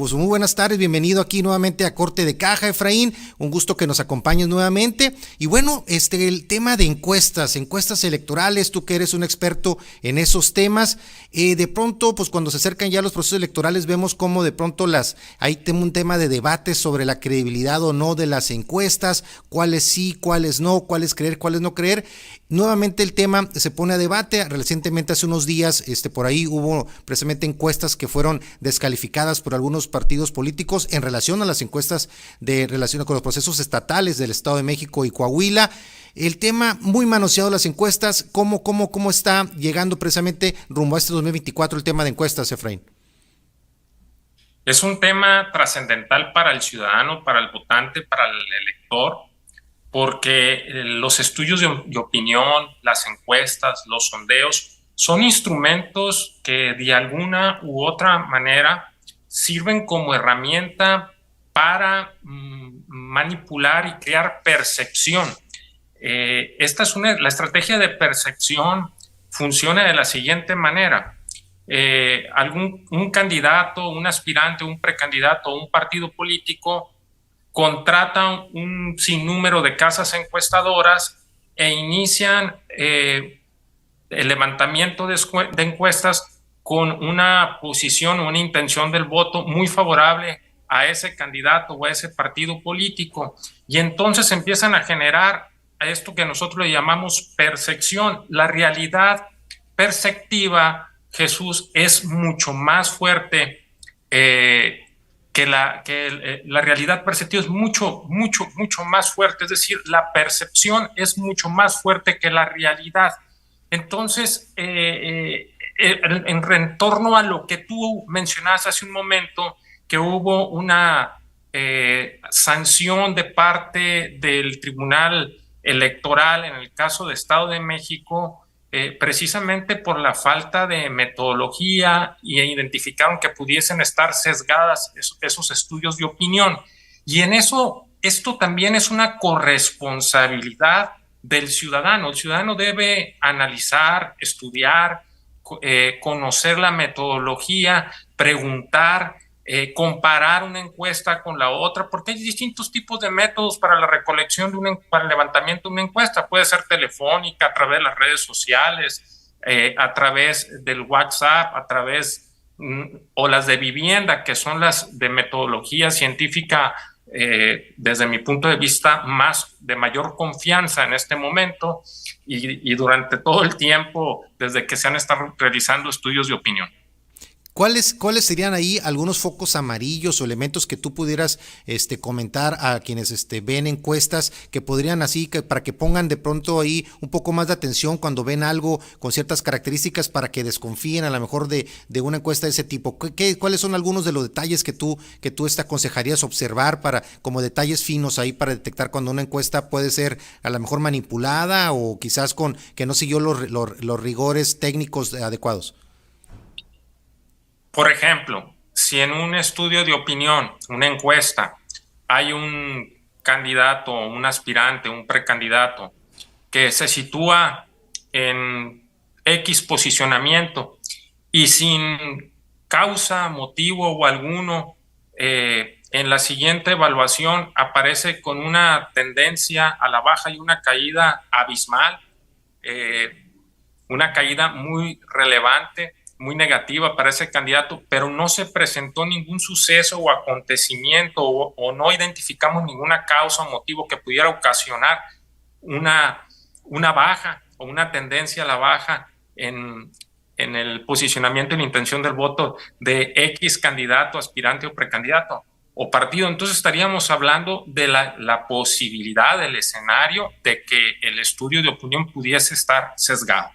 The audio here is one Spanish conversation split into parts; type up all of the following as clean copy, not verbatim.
Pues muy buenas tardes, bienvenido aquí nuevamente a Corte de Caja, Efraín, un gusto que nos acompañes nuevamente. Y bueno, el tema de encuestas electorales, tú que eres un experto en esos temas, de pronto, pues cuando se acercan ya los procesos electorales, vemos cómo de pronto hay un tema de debate sobre la credibilidad o no de las encuestas, cuáles sí, cuáles no, cuáles creer, cuáles no creer. Nuevamente el tema se pone a debate. Recientemente, hace unos días, por ahí hubo precisamente encuestas que fueron descalificadas por algunos partidos políticos en relación a las encuestas de relación con los procesos estatales del Estado de México y Coahuila. El tema muy manoseado de las encuestas, ¿cómo está llegando precisamente rumbo a este 2024 el tema de encuestas, Efraín? Es un tema trascendental para el ciudadano, para el votante, para el elector, porque los estudios de opinión, las encuestas, los sondeos, son instrumentos que de alguna u otra manera sirven como herramienta para manipular y crear percepción. La estrategia de percepción funciona de la siguiente manera. Un candidato, un aspirante, un precandidato, un partido político contratan un sinnúmero de casas encuestadoras e inician el levantamiento de encuestas con una posición o una intención del voto muy favorable a ese candidato o a ese partido político. Y entonces empiezan a generar esto que nosotros le llamamos percepción. La realidad perceptiva, Jesús, es mucho más fuerte que la realidad perceptiva, es mucho más fuerte, es decir, la percepción es mucho más fuerte que la realidad. Entonces, en torno a lo que tú mencionaste hace un momento, que hubo una sanción de parte del Tribunal Electoral en el caso de Estado de México, precisamente por la falta de metodología, y identificaron que pudiesen estar sesgadas esos estudios de opinión. Y en eso, esto también es una corresponsabilidad del ciudadano. El ciudadano debe analizar, estudiar, conocer la metodología, preguntar, comparar una encuesta con la otra, porque hay distintos tipos de métodos para la recolección para el levantamiento de una encuesta. Puede ser telefónica, a través de las redes sociales, a través del WhatsApp, a través o las de vivienda, que son las de metodología científica, desde mi punto de vista, de mayor confianza en este momento y durante todo el tiempo desde que se han estado realizando estudios de opinión. ¿Cuáles serían ahí algunos focos amarillos o elementos que tú pudieras comentar a quienes ven encuestas que podrían para que pongan de pronto ahí un poco más de atención cuando ven algo con ciertas características para que desconfíen a lo mejor de una encuesta de ese tipo? ¿Cuáles son algunos de los detalles que tú aconsejarías observar como detalles finos ahí para detectar cuando una encuesta puede ser a lo mejor manipulada o quizás que no siguió los rigores técnicos adecuados? Por ejemplo, si en un estudio de opinión, una encuesta, hay un candidato, un aspirante, un precandidato que se sitúa en X posicionamiento y sin causa, motivo o alguno, en la siguiente evaluación aparece con una tendencia a la baja y una caída abismal, una caída muy relevante, muy negativa para ese candidato, pero no se presentó ningún suceso o acontecimiento o no identificamos ninguna causa o motivo que pudiera ocasionar una baja o una tendencia a la baja en el posicionamiento y la intención del voto de X candidato, aspirante o precandidato o partido. Entonces estaríamos hablando de la posibilidad del escenario de que el estudio de opinión pudiese estar sesgado.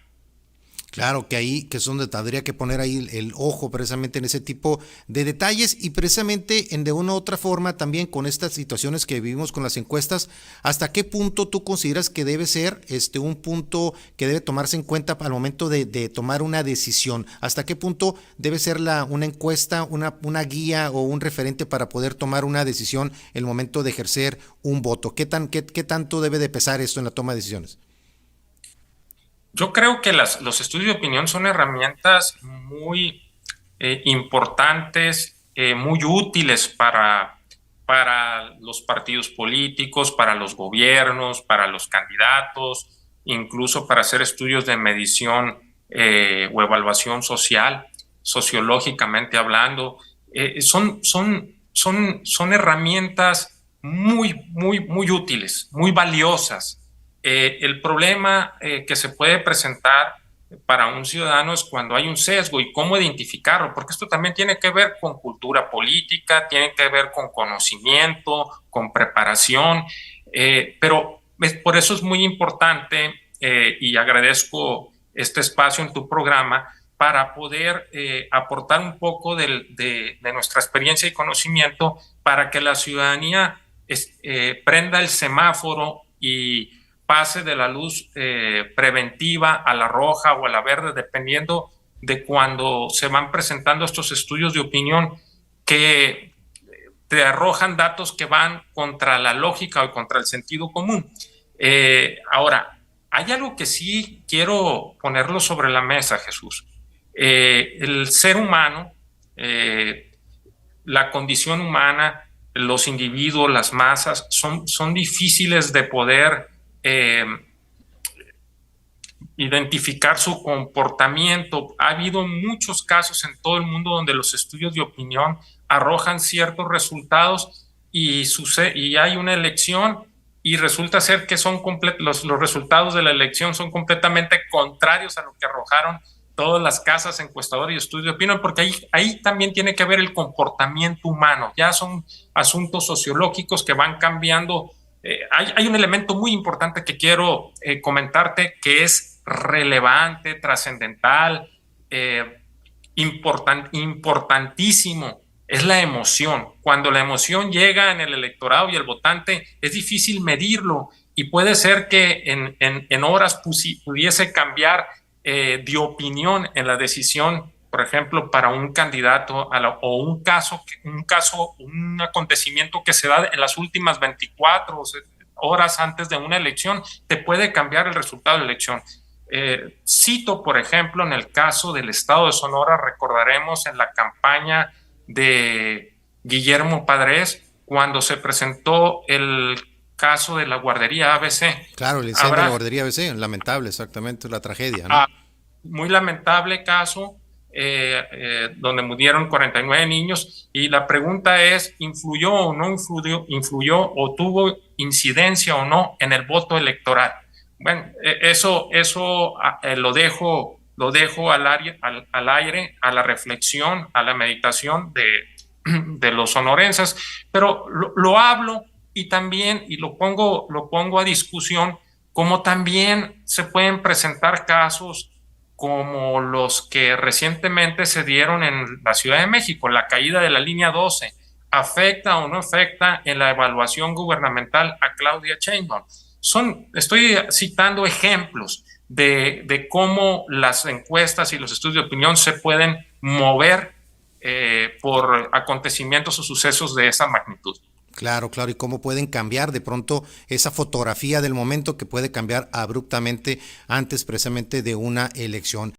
Claro, que es donde tendría que poner ahí el ojo precisamente en ese tipo de detalles y precisamente de una u otra forma también con estas situaciones que vivimos con las encuestas, ¿hasta qué punto tú consideras que debe ser un punto que debe tomarse en cuenta al momento de tomar una decisión? ¿Hasta qué punto debe ser una encuesta, una guía o un referente para poder tomar una decisión en el momento de ejercer un voto? ¿Qué tanto debe de pesar esto en la toma de decisiones? Yo creo que los estudios de opinión son herramientas muy importantes muy útiles para los partidos políticos, para los gobiernos, para los candidatos, incluso para hacer estudios de medición o evaluación social, sociológicamente hablando. Son herramientas muy útiles, muy valiosas. El problema que se puede presentar para un ciudadano es cuando hay un sesgo y cómo identificarlo, porque esto también tiene que ver con cultura política, tiene que ver con conocimiento, con preparación, pero por eso es muy importante y agradezco este espacio en tu programa para poder aportar un poco de nuestra experiencia y conocimiento para que la ciudadanía prenda el semáforo y pase de la luz preventiva a la roja o a la verde, dependiendo de cuando se van presentando estos estudios de opinión que te arrojan datos que van contra la lógica o contra el sentido común. Ahora, hay algo que sí quiero ponerlo sobre la mesa, Jesús. El ser humano, la condición humana, los individuos, las masas, son difíciles de poder identificar su comportamiento. Ha habido muchos casos en todo el mundo donde los estudios de opinión arrojan ciertos resultados y hay una elección y resulta ser que los resultados de la elección son completamente contrarios a lo que arrojaron todas las casas encuestadoras y estudios de opinión, porque ahí también tiene que ver el comportamiento humano. Ya son asuntos sociológicos que van cambiando. Hay un elemento muy importante que quiero comentarte que es relevante, trascendental, importantísimo, es la emoción. Cuando la emoción llega en el electorado y el votante, es difícil medirlo y puede ser que en horas pudiese cambiar de opinión en la decisión, por ejemplo, para un candidato o un acontecimiento que se da en las últimas 24 horas antes de una elección, te puede cambiar el resultado de la elección. Cito, por ejemplo, en el caso del estado de Sonora, recordaremos en la campaña de Guillermo Padres, cuando se presentó el caso de la guardería ABC. Claro, el incendio de la guardería ABC, lamentable, exactamente, la tragedia, ¿no? Muy lamentable caso, donde murieron 49 niños, y la pregunta es, ¿influyó o no influyó o tuvo incidencia o no en el voto electoral? Bueno, eso lo dejo al aire, a la reflexión, a la meditación de los sonorenses, pero lo hablo y también, y lo pongo a discusión, como también se pueden presentar casos como los que recientemente se dieron en la Ciudad de México, la caída de la línea 12, ¿afecta o no afecta en la evaluación gubernamental a Claudia Sheinbaum? Estoy citando ejemplos de cómo las encuestas y los estudios de opinión se pueden mover por acontecimientos o sucesos de esa magnitud. Claro, claro, y cómo pueden cambiar de pronto esa fotografía del momento que puede cambiar abruptamente antes precisamente de una elección.